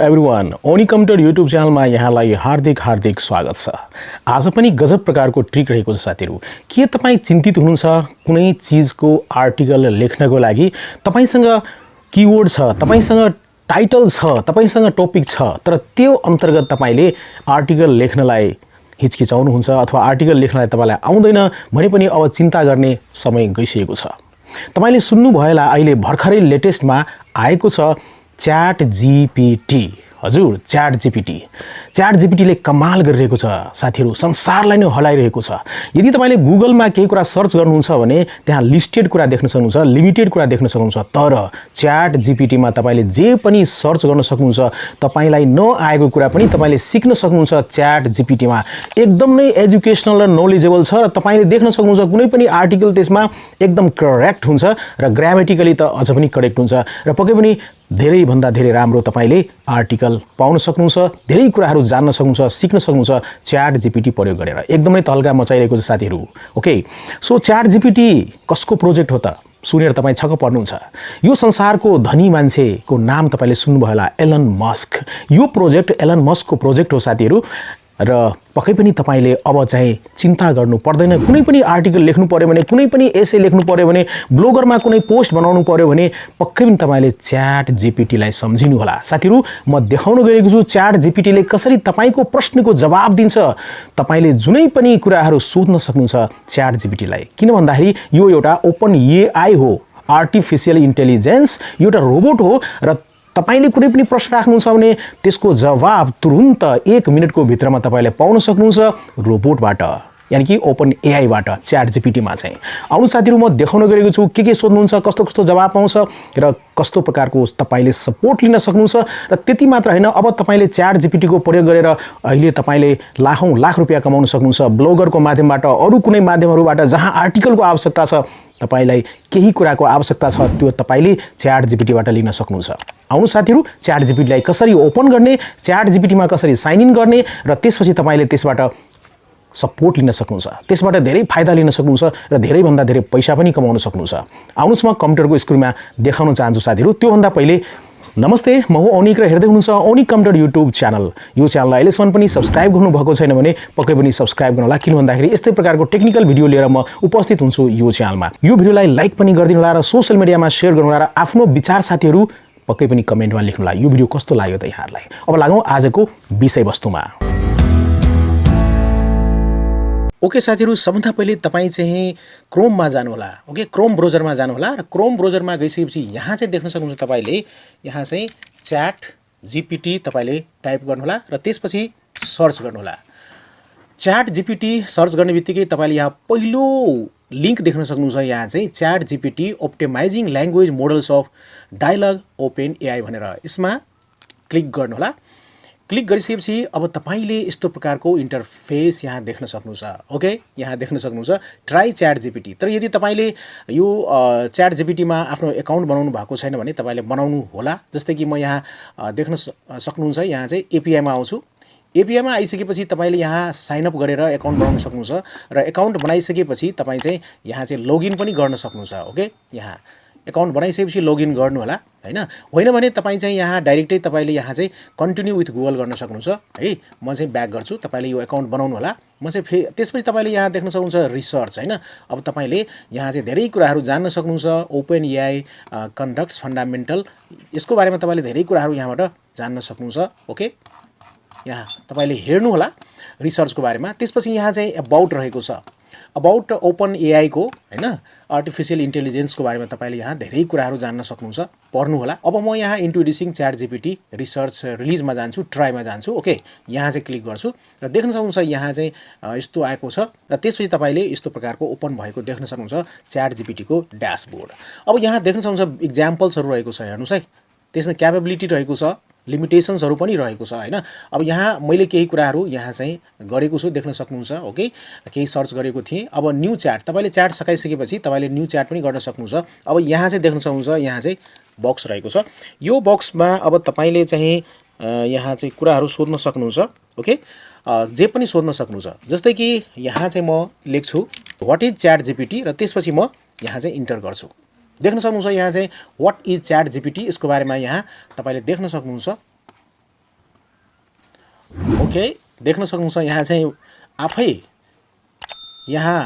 Everyone, ओनिकम्प्युटर YouTube च्यानलमा यहाँलाई हार्दिक स्वागत छ। आज पनि गजब प्रकारको ट्रिक रहेको छ साथीहरु। के तपाई चिन्तित हुनुहुन्छ कुनै चीजको आर्टिकल लेख्नको लागि? तपाईसँग किवर्ड छ, तपाईसँग टाइटल छ, तपाईसँग टपिक छ, तर त्यो अन्तर्गत तपाईले आर्टिकल लेख्नलाई हिचकिचाउनुहुन्छ अथवा आर्टिकल लेख्नलाई तपाईलाई आउँदैन भने पनि अब चिन्ता गर्ने समय गइसकेको छ। तपाईले सुन्नु भएला अहिले भर्खरै लेटेस्टमा आएको छ ChatGPT। हजुर, ChatGPT ले कमाल गरिरहेको छ साथीहरु, संसारलाई नै हलाइरहेको छ। यदि तपाईले गुगलमा केही कुरा सर्च गर्नुहुन्छ भने त्यहाँ लिस्टेड कुरा देख्न सक्नुहुन्छ, लिमिटेड कुरा देख्न सक्नुहुन्छ, तर ChatGPT मा तपाईले जे पनि सर्च गर्न सक्नुहुन्छ, तपाईलाई नआएको कुरा पनि तपाईले सिक्न सक्नुहुन्छ। ChatGPT मा एकदम नै एजुकेशनल र नलेजेबल छ र तपाईले देख्न सक्नुहुन्छ कुनै पनि आर्टिकल त्यसमा एकदम करेक्ट हुन्छ र ग्रामेटिकली त अझ पनि करेक्ट हुन्छ र पक्कै पनि धेरै भन्दा धेरै राम्रो तपाईले आर्टिकल पाउन सक्नुहुन्छ, धेरै कुराहरू जान्न सक्नुहुन्छ, सिक्न सक्नुहुन्छ ChatGPT प्रयोग गरेर। एकदमै तहल्का मचाइरहेको छ साथीहरु। ओके, सो ChatGPT कसको प्रोजेक्ट हो त? सुनेर तपाई छक्क पर्नुहुन्छ। यो संसारको धनी मान्छेको नाम तपाईले सुन्नुभयो होला, एलन मस्क। यो प्रोजेक्ट एलन मस्कको प्रोजेक्ट हो साथीहरु र पक्कै पनि तपाईले अब चाहिँ चिन्ता गर्नु पर्दैन। कुनै पनि आर्टिकल लेख्नु पर्यो भने, कुनै पनि एसे लेख्नु पर्यो भने, ब्लगरमा कुनै पोस्ट बनाउनु पर्यो भने पक्कै पनि तपाईले ChatGPT लाई सम्झिनु होला। साथीहरु, म देखाउन गएको छु ChatGPT ले कसरी तपाईको प्रश्नको जवाब दिन्छ। तपाईले जुनै पनि कुराहरू सोध्न सक्नुहुन्छ ChatGPT लाई, किन भन्दाखेरि यो एउटा OpenAI हो, आर्टिफिशियल इन्टेलिजेन्स, यो एउटा रोबोट हो र तपाईले कुनै पनि प्रश्न राख्नुहुन्छ भने त्यसको जवाब तुरुन्त 1 मिनेटको भित्रमा तपाईले पाउन सक्नुहुन्छ रोबोटबाट, यानी कि OpenAI बाट ChatGPT मा चाहिँ। आउनु साथीहरु, म देखाउन गएको छु के सोध्नुहुन्छ, कस्तो जवाब पाउँछ र कस्तो प्रकारको तपाईले सपोर्ट लिन सक्नुहुन्छ। र त्यति मात्र हैन, अब तपाईले ChatGPT को प्रयोग गरेर अहिले तपाईले लाखौं लाख रुपैयाँ कमाउन सक्नुहुन्छ। ब्लगरको माध्यमबाट, अरु कुनै माध्यमहरुबाट जहाँ आर्टिकलको आवश्यकता छ, तपाईलाई केही कुराको आवश्यकता छ, त्यो तपाईले ChatGPT बाट लिन सक्नुहुन्छ। आउनु साथीहरु, ChatGPT लाई कसरी ओपन गर्ने, ChatGPT मा कसरी साइन इन गर्ने र त्यसपछि तपाईले त्यसबाट सपोर्ट लिन सक्नुहुन्छ, त्यसबाट धेरै फाइदा लिन सक्नुहुन्छ र धेरै भन्दा धेरै पैसा पनि कमाउन सक्नुहुन्छ। आउनुस्, म कम्प्युटरको स्क्रिनमा देखाउन चाहन्छु साथीहरु। त्यो भन्दा पहिले नमस्ते, म हो अनिक र हेर्दै हुनुहुन्छ ओनिक कम्प्युटर YouTube च्यानल। यो च्यानललाई अहिलेसम्म पनि सब्स्क्राइब गर्नु भएको छैन भने पक्कै पनि सब्स्क्राइब गर्नु होला, किन भन्दाखेरि यस्तै प्रकारको टेक्निकल भिडियो लिएर म उपस्थित हुन्छु यो च्यानलमा। यो भिडियोलाई लाइक पनि गरिदिनु होला र सोशल मिडियामा शेयर गर्नु होला र आफ्नो विचार साथीहरु पक्कै पनि कमेन्टमा लेख्नु होला यो भिडियो कस्तो लाग्यो त यहाँहरुलाई। अब लागौं आजको विषयवस्तुमा। ओके साथीहरु, सबभन्दा पहिले तपाई चाहिँ क्रोममा जानु होला। ओके, क्रोम ब्राउजरमा जानु होला र क्रोम ब्राउजरमा गइसकेपछि यहाँ चाहिँ देख्न सक्नुहुन्छ तपाईले, यहाँ चाहिँ ChatGPT तपाईले टाइप गर्नु होला र त्यसपछि सर्च गर्नु होला। ChatGPT सर्च गर्ने बित्तिकै तपाईले यहाँ पहिलो लिंक देख्न सक्नुहुन्छ, यहाँ चाहिँ ChatGPT optimizing language models of dialogue OpenAI भनेर, यसमा क्लिक गर्नु होला। क्लिक गरिसकेपछि अब तपाईले यस्तो प्रकारको इन्टरफेस यहाँ देख्न सक्नुहुन्छ। ओके, यहाँ देख्न सक्नुहुन्छ ट्राई ChatGPT। तर यदि तपाईले यो ChatGPT मा आफ्नो अकाउन्ट बनाउनु भएको छैन भने तपाईले बनाउनु होला। जस्तै कि म यहाँ देख्न सक्नुहुन्छ, यहाँ चाहिँ API मा आउँछु। API मा आइसकेपछि तपाईले यहाँ साइन अप गरेर अकाउन्ट बनाउन सक्नुहुन्छ र अकाउन्ट बनाइसकेपछि तपाई चाहिँ यहाँ चाहिँ लगइन पनि गर्न सक्नुहुन्छ। ओके, यहाँ अकाउन्ट बनाइसकेपछि लगइन गर्नु होला, होइन भने तपाईं चाहिँ यहाँ डाइरेक्टै तपाईले यहाँ चाहिँ कन्टिन्यू विथ गुगल गर्न सक्नुहुन्छ है। म चाहिँ ब्याक गर्छु, तपाईले यो अकाउन्ट बनाउनु होला। म चाहिँ त्यसपछि तपाईले यहाँ देख्न सक्नुहुन्छ रिसर्च, हैन। अब तपाईले यहाँ चाहिँ धेरै कुराहरू जान्न सक्नुहुन्छ। OpenAI कन्डक्ट्स फन्डामेन्टल, यसको बारेमा तपाईले धेरै कुराहरू यहाँबाट जान्न सक्नुहुन्छ। ओके, यहाँ तपाईले हेर्नु होला रिसर्चको बारेमा। त्यसपछि यहाँ चाहिँ अबाउट रहेको छ, अबाउट OpenAI को, हैन, आर्टिफिशियल इन्टेलिजेन्सको बारेमा तपाईले यहाँ धेरै कुराहरू जान्न सक्नुहुन्छ, पढ्नु होला। अब म यहाँ इन्ट्रोड्युसिङ ChatGPT रिसर्च रिलिजमा जान्छु, ट्राईमा जान्छु। ओके, यहाँ चाहिँ क्लिक गर्छु र देख्न सक्नुहुन्छ यहाँ चाहिँ यस्तो आएको छ र त्यसपछि तपाईले यस्तो प्रकारको ओपन भएको देख्न सक्नुहुन्छ ChatGPT को ड्याशबोर्ड। अब यहाँ देख्न सक्नुहुन्छ इक्जाम्पल्सहरु रहेको छ, हेर्नुस् है। त्यसमा क्यापेबिलिटी रहेको छ, लिमिटेशन्सहरु पनि रहेको छ, हैन। अब यहाँ मैले केही कुराहरू यहाँ चाहिँ गरेको छु, देख्न सक्नुहुन्छ। ओके, केही सर्च गरेको थिएँ। अब न्यू च्याट, तपाईले च्याट सकाइसकेपछि तपाईले न्यू च्याट पनि गर्न सक्नुहुन्छ। अब यहाँ चाहिँ देख्न सक्नुहुन्छ यहाँ चाहिँ बक्स रहेको छ। यो बक्समा अब तपाईले चाहिँ यहाँ चाहिँ कुराहरू सोध्न सक्नुहुन्छ। ओके, जे पनि सोध्न सक्नुहुन्छ। जस्तै कि यहाँ चाहिँ म लेख्छु व्हाट इज ChatGPT र त्यसपछि म यहाँ चाहिँ इन्टर गर्छु। देख्न सक्नुहुन्छ यहाँ चाहिँ व्हाट इज ChatGPT, यसको बारेमा यहाँ तपाईले देख्न सक्नुहुन्छ। ओके, देख्न सक्नुहुन्छ यहाँ चाहिँ आफै यहाँ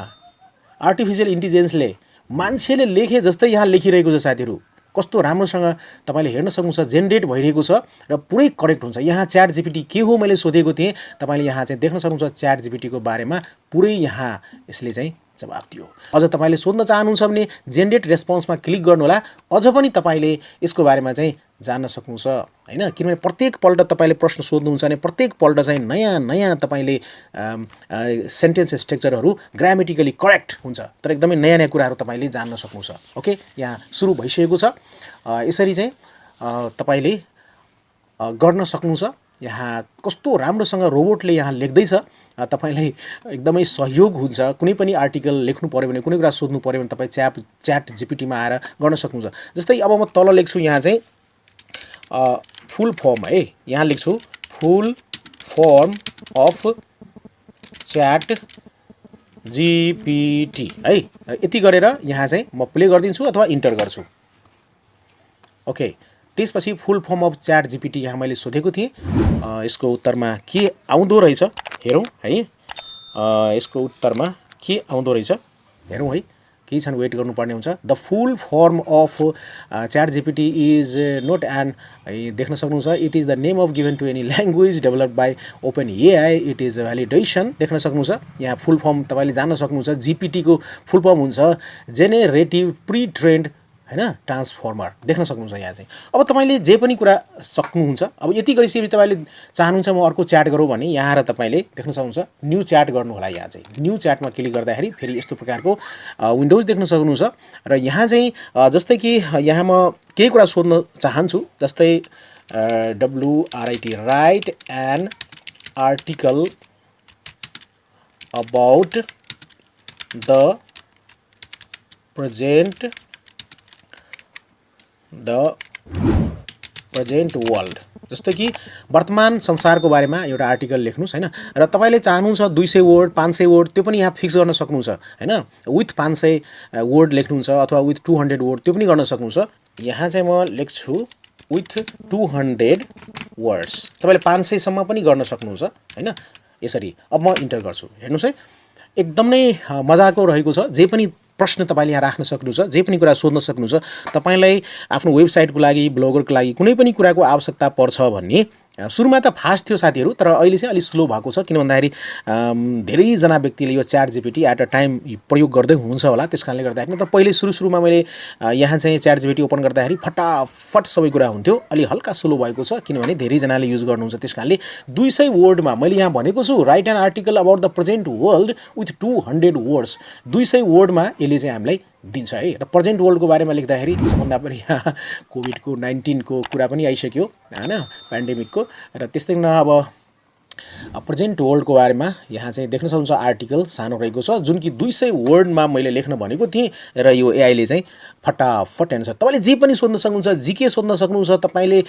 आर्टिफिसियल इन्टेलिजेन्सले मान्छेले लेखे जस्तै यहाँ लेखिरहेको छ साथीहरू। कस्तो राम्रोसँग तपाईले हेर्न सक्नुहुन्छ जेनेरेट भइरहेको छ र पुरै करेक्ट हुन्छ। यहाँ च्याट जीपीटी के हो मैले सोधेको थिएँ, तपाईले यहाँ चाहिँ देख्न सक्नुहुन्छ च्याट जीपीटी को बारेमा पुरै यहाँ यसले चाहिँ जवाफ दियो। अझ तपाईले सोध्न चाहनुहुन्छ भने जेनेरेट रेस्पोन्समा क्लिक गर्नु होला, अझ पनि तपाईले यसको बारेमा चाहिँ जान्न सक्नुहुन्छ हैन। किनभने प्रत्येक पल्ट तपाईले प्रश्न सोध्नुहुन्छ भने प्रत्येक पल्ट चाहिँ नयाँ नयाँ तपाईले सेन्टेन्स स्ट्रक्चरहरू ग्रामेटिकली करेक्ट हुन्छ, तर एकदमै नयाँ नयाँ कुराहरू तपाईले जान्न सक्नुहुन्छ। ओके, यहाँ सुरु भइसकेको छ। यसरी चाहिँ तपाईले गर्न सक्नुहुन्छ। यहाँ कस्तो राम्रोसँग रोबोटले यहाँ लेख्दैछ, तपाईलाई एकदमै सहयोग हुन्छ। कुनै पनि आर्टिकल लेख्नु पर्यो भने, कुनै कुरा सोध्नु पर्यो भने तपाई च्याट जीपीटीमा आएर गर्न सक्नुहुन्छ। जस्तै अब म तल लेख्छु यहाँ चाहिँ फुल फर्म है, यहाँ लेख्छु फुल फर्म अफ च्याट जीपीटी है। यति गरेर यहाँ चाहिँ म प्ले गरिदिन्छु अथवा इन्टर गर्छु। ओके, त्यसपछि फुल फर्म अफ च्याट जीपीटी यहाँ मैले सोधेको थिएँ। यसको उत्तरमा के आउँदो रहेछ हेरौँ है। यसको उत्तरमा के आउँदो रहेछ हेरौँ है। केही क्षण वेट गर्नुपर्ने हुन्छ। The full form of ChatGPT is not an, देख्न सक्नुहुन्छ it is the name of given to any language developed by OpenAI, it is validation. देख्न सक्नुहुन्छ यहाँ फुल फर्म तपाईले जान्न सक्नुहुन्छ। जीपीटी को फुल फर्म हुन्छ जेनेरेटिभ प्री ट्रेन्ड हैन ट्रान्सफर्मर। देख्न सक्नुहुन्छ यहाँ चाहिँ। अब तपाईले जे पनि कुरा सक्नुहुन्छ। अब यति गरिसकेपछि तपाईले चाहनुहुन्छ म अर्को च्याट गरौँ भने यहाँ र तपाईले देख्न सक्नुहुन्छ न्यू च्याट गर्नु होला। यहाँ चाहिँ न्यू च्याटमा क्लिक गर्दाखेरि फेरि यस्तो प्रकारको विन्डोज देख्न सक्नुहुन्छ। र यहाँ चाहिँ जस्तै कि यहाँ म केही कुरा सोध्न चाहन्छु, जस्तै WRIT write an article about the present world, जस्तै कि वर्तमान संसारको बारेमा एउटा आर्टिकल लेख्नुस् हैन। र तपाईले चाहनुहुन्छ 200 वर्ड 500 वर्ड त्यो पनि यहाँ फिक्स गर्न सक्नुहुन्छ हैन। विथ 500 वर्ड लेख्नुहुन्छ अथवा विथ 200 वर्ड त्यो पनि गर्न सक्नुहुन्छ। यहाँ चाहिँ म लेख्छु विथ 200 वर्ड्स, तपाईले 500 सम्म पनि गर्न सक्नुहुन्छ हैन। यसरी अब म इन्टर गर्छु। हेर्नुस् है, एकदमै मजाको रहेको छ। जे पनि प्रश्न तपाईले यहाँ राख्न सक्नुहुन्छ, जे पनि कुरा सोध्न सक्नुहुन्छ। तपाईलाई आफ्नो वेबसाइटको लागि, ब्लगरको लागि कुनै पनि कुराको आवश्यकता पर्छ भन्ने सुरुमा त फास्ट थियो साथीहरू, तर अहिले चाहिँ अलि स्लो भएको छ। किन भन्दाखेरि धेरैजना व्यक्तिले यो ChatGPT at a time प्रयोग गर्दै हुनुहुन्छ होला, त्यस कारणले गर्दाखेरि। तर पहिले सुरुमा मैले यहाँ चाहिँ च्याट जीपीटी ओपन गर्दाखेरि फटाफट सबै कुरा हुन्थ्यो। अलि हल्का स्लो भएको छ किनभने धेरैजनाले युज गर्नुहुन्छ, त्यस कारणले 200 वर्डमा मैले यहाँ भनेको छु write an article about the present world with 200 words. 200 वर्डमा यसले चाहिँ हामीलाई दिन्छ है। र प्रेजेन्ट वर्ल्डको बारेमा लेख्दाखेरि सबभन्दा पनि यहाँ कोभिड-19 को कुरा पनि आइसक्यो हैन, पेन्डेमिकको। र त्यस्तै न अब प्रेजेन्ट वर्ल्डको बारेमा यहाँ चाहिँ देख्न सक्नुहुन्छ आर्टिकल सानो रहेको छ, जुन कि 200 वर्डमा मैले लेख्न भनेको थिएँ। र यो एआईले चाहिँ फटाफट एन्सर, तपाईले जे पनि सोध्न सक्नुहुन्छ, जीके सोध्न सक्नुहुन्छ, तपाईले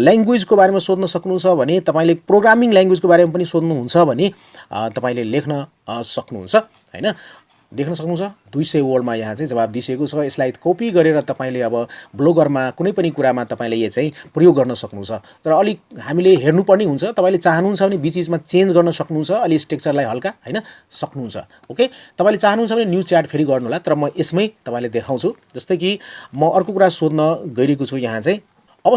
ल्याङ्ग्वेजको बारेमा सोध्न सक्नुहुन्छ भने, तपाईले प्रोग्रामिङ ल्याङ्ग्वेजको बारेमा पनि सोध्नुहुन्छ भने तपाईले लेख्न सक्नुहुन्छ हैन। देख्न सक्नुहुन्छ 200 वर्डमा यहाँ चाहिँ जवाब दिइसकेको छ। यसलाई कपी गरेर तपाईले अब ब्लगरमा कुनै पनि कुरामा तपाईले यो चाहिँ प्रयोग गर्न सक्नुहुन्छ। तर अलिक हामीले हेर्नुपर्ने हुन्छ, तपाईले चाहनुहुन्छ भने बीचमा चेन्ज गर्न सक्नुहुन्छ, अलि स्ट्रक्चरलाई हल्का हैन सक्नुहुन्छ। ओके, तपाईले चाहनुहुन्छ भने न्यू च्याट फेरि गर्नु होला, तर म यसमै तपाईले देखाउँछु। जस्तै कि म अर्को कुरा सोध्न गइरहेको छु यहाँ चाहिँ। अब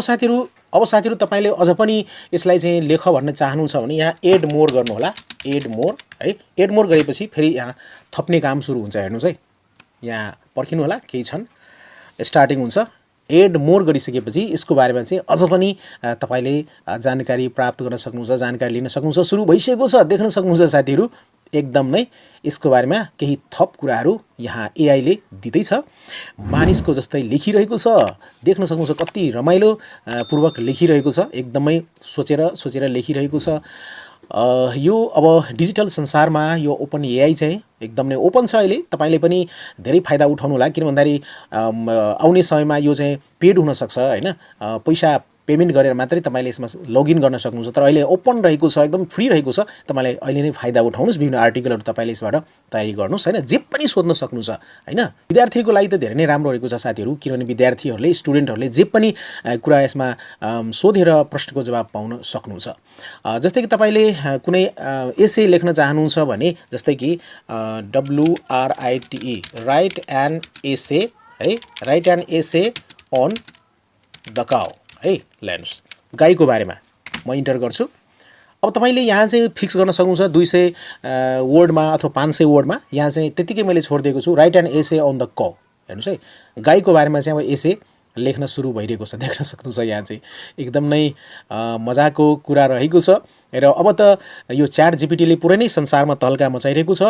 साथीहरु तपाईले अझ पनि यसलाई चाहिँ लेख भन्न चाहनुहुन्छ भने यहाँ एड मोर गर्नु होला। एड मोर है, एड मोर गरेपछि फेरि यहाँ थप्ने काम सुरु हुन्छ। हेर्नुस् है, यहाँ पर्खिनु होला, केही छन् स्टार्टिङ हुन्छ। एड मोर गरिसकेपछि यसको बारेमा चाहिँ अझ पनि तपाईले जानकारी प्राप्त गर्न सक्नुहुन्छ, जानकारी लिन सक्नुहुन्छ। सुरु भइसकेको छ, देख्न सक्नुहुन्छ साथीहरु, एकदम नै यसको बारेमा केही थप कुराहरू यहाँ एआईले दिँदैछ। मानिसको जस्तै लेखिरहेको छ, देख्न सक्नुहुन्छ कति रमाइलो पूर्वक लेखिरहेको छ, एकदमै सोचेर लेखिरहेको छ। यो अब डिजिटल संसारमा यो ओपन एआई चाहिँ एकदम नै ओपन छ। अहिले तपाईले पनि धेरै फाइदा उठाउनु होला, किन भन्दाखेरि आउने समयमा यो चाहिँ पेड हुन सक्छ हैन, पैसा पेमेन्ट गरेर मात्रै तपाईँले यसमा लगइन गर्न सक्नुहुन्छ। तर अहिले ओपन रहेको छ, एकदम फ्री रहेको छ। तपाईँले अहिले नै फाइदा उठाउनुहोस्, विभिन्न आर्टिकलहरू तपाईँले यसबाट तयारी गर्नुहोस् हैन। जे पनि सोध्न सक्नुहुन्छ हैन। विद्यार्थीको लागि त धेरै नै राम्रो रहेको छ साथीहरू, किनभने विद्यार्थीहरूले स्टुडेन्टहरूले जे पनि कुरा यसमा सोधेर प्रश्नको जवाब पाउन सक्नुहुन्छ। जस्तै कि तपाईँले कुनै एसे लेख्न चाहनुहुन्छ भने, जस्तै कि WRITE राइट एन एसे है, write an essay on the cow है, ल्यान्ड्स, गाईको बारेमा म इन्टर गर्छु। अब तपाईँले यहाँ चाहिँ फिक्स गर्न सक्नुहुन्छ 200 वर्डमा अथवा 500 वर्डमा। यहाँ चाहिँ त्यतिकै मैले छोडिदिएको छु, write an essay on the cow. हेर्नुहोस् है, गाईको बारेमा चाहिँ अब एसे लेख्न सुरु भइरहेको छ, देख्न सक्नुहुन्छ। यहाँ चाहिँ एकदम नै मजाको कुरा रहेको छ। र अब त यो ChatGPT ले पुरै नै संसारमा तहल्का मचाइरहेको छ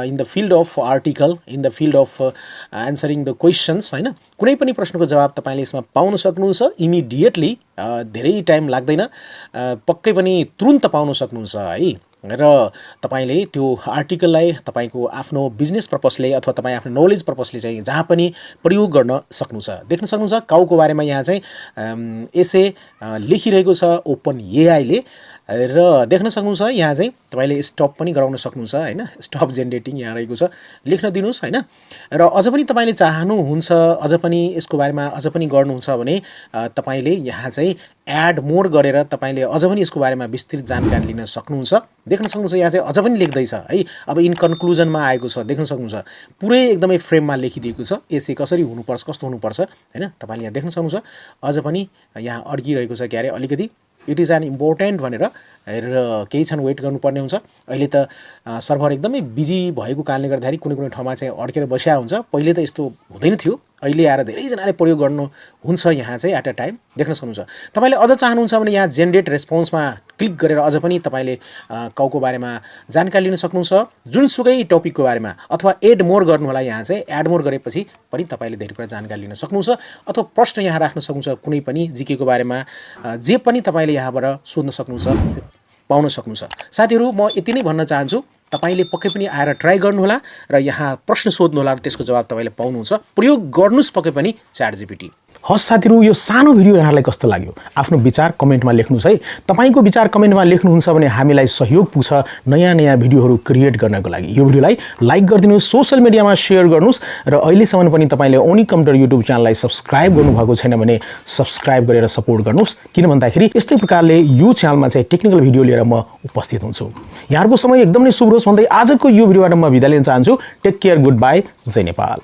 in the field of article, in the field of answering the questions हैन। कुनै पनि प्रश्नको जवाब तपाईँले यसमा पाउन सक्नुहुन्छ इमिडिएटली, धेरै टाइम लाग्दैन, पक्कै पनि तुरुन्त पाउन सक्नुहुन्छ है। र तपाईँले त्यो आर्टिकललाई तपाईँको आफ्नो बिजनेस पर्पसले अथवा तपाईँ आफ्नो नलेज पर्पसले चाहिँ जहाँ पनि प्रयोग गर्न सक्नुहुन्छ। देख्न सक्नुहुन्छ काउको बारेमा यहाँ चाहिँ एसे लेखिरहेको छ OpenAI ले। र देख्न सक्नुहुन्छ यहाँ चाहिँ तपाईँले स्टप पनि गराउन सक्नुहुन्छ हैन। स्टप जेनेरेटिङ यहाँ रहेको छ, लेख्न दिनुहोस् हैन। र अझ पनि तपाईँले चाहनुहुन्छ अझ पनि यसको बारेमा अझ पनि गर्नुहुन्छ भने तपाईँले यहाँ चाहिँ एड मोर गरेर तपाईँले अझ पनि यसको बारेमा विस्तृत जानकारी लिन सक्नुहुन्छ। देख्न सक्नुहुन्छ यहाँ चाहिँ अझ पनि लेख्दैछ है। अब इन कन्क्लुजनमा आएको छ, देख्न सक्नुहुन्छ पुरै एकदमै फ्रेममा लेखिदिएको छ, एसे कसरी हुनुपर्छ, कस्तो हुनुपर्छ हैन। तपाईँले यहाँ देख्न सक्नुहुन्छ अझ पनि यहाँ अड्किरहेको छ क्यारे अलिकति, इट इज एन इम्पोर्टेन्ट भनेर। र केही क्षण वेट गर्नुपर्ने हुन्छ। अहिले त सर्भर एकदमै बिजी भएको कारणले गर्दाखेरि कुनै कुनै ठाउँमा चाहिँ अड्केर बसिया हुन्छ। पहिले त यस्तो हुँदैन थियो, अहिले आएर धेरैजनाले प्रयोग गर्नुहुन्छ यहाँ चाहिँ एट अ टाइम। देख्न सक्नुहुन्छ तपाईँले अझ चाहनुहुन्छ भने यहाँ जेनेरेट रेस्पोन्समा क्लिक गरेर अझ पनि तपाईँले काउको बारेमा जानकारी लिन सक्नुहुन्छ, जुनसुकै टपिकको बारेमा। अथवा एड मोर गर्नु होला, यहाँ चाहिँ एड मोर गरेपछि पनि तपाईँले धेरै कुरा जानकारी लिन सक्नुहुन्छ। अथवा प्रश्न यहाँ राख्न सक्नुहुन्छ, कुनै पनि जीकेको बारेमा जे पनि तपाईँले यहाँबाट सोध्न सक्नुहुन्छ, पाउन सक्नुहुन्छ। साथीहरू म यति नै भन्न चाहन्छु, तपाईले पक्कै पनि आएर ट्राई गर्नुहोला र यहाँ प्रश्न सोध्नुहोला र त्यसको जवाब तपाईले पाउनुहुन्छ। प्रयोग गर्नुस् पक्कै पनि ChatGPT। हस् साथीहरू, यो सानो भिडियो यहाँलाई कस्तो लाग्यो आफ्नो विचार कमेन्टमा लेख्नुहोस् है। तपाईको विचार कमेन्टमा लेख्नुहुन्छ भने हामीलाई सहयोग पुग्छ नयाँ नयाँ भिडियोहरू क्रिएट गर्नको लागि। यो भिडियोलाई लाइक गरिदिनुहोस्, सोशल मिडियामा शेयर गर्नुहोस् र अहिलेसम्म पनि तपाईले ओनिक कम्प्युटर युट्युब च्यानललाई सब्स्क्राइब गर्नुभएको छैन भने सब्स्क्राइब गरेर सपोर्ट गर्नुहोस्। किन भन्दाखेरि यस्तै प्रकारले यो च्यानलमा चाहिँ टेक्निकल भिडियो लिएर म उपस्थित हुन्छु। यहाँहरुको समय एकदम नै शुभ होस् भन्दै आजको यो भिडियोबाट म बिदा लिन चाहन्छु। Take care, good by, Jay Nepal.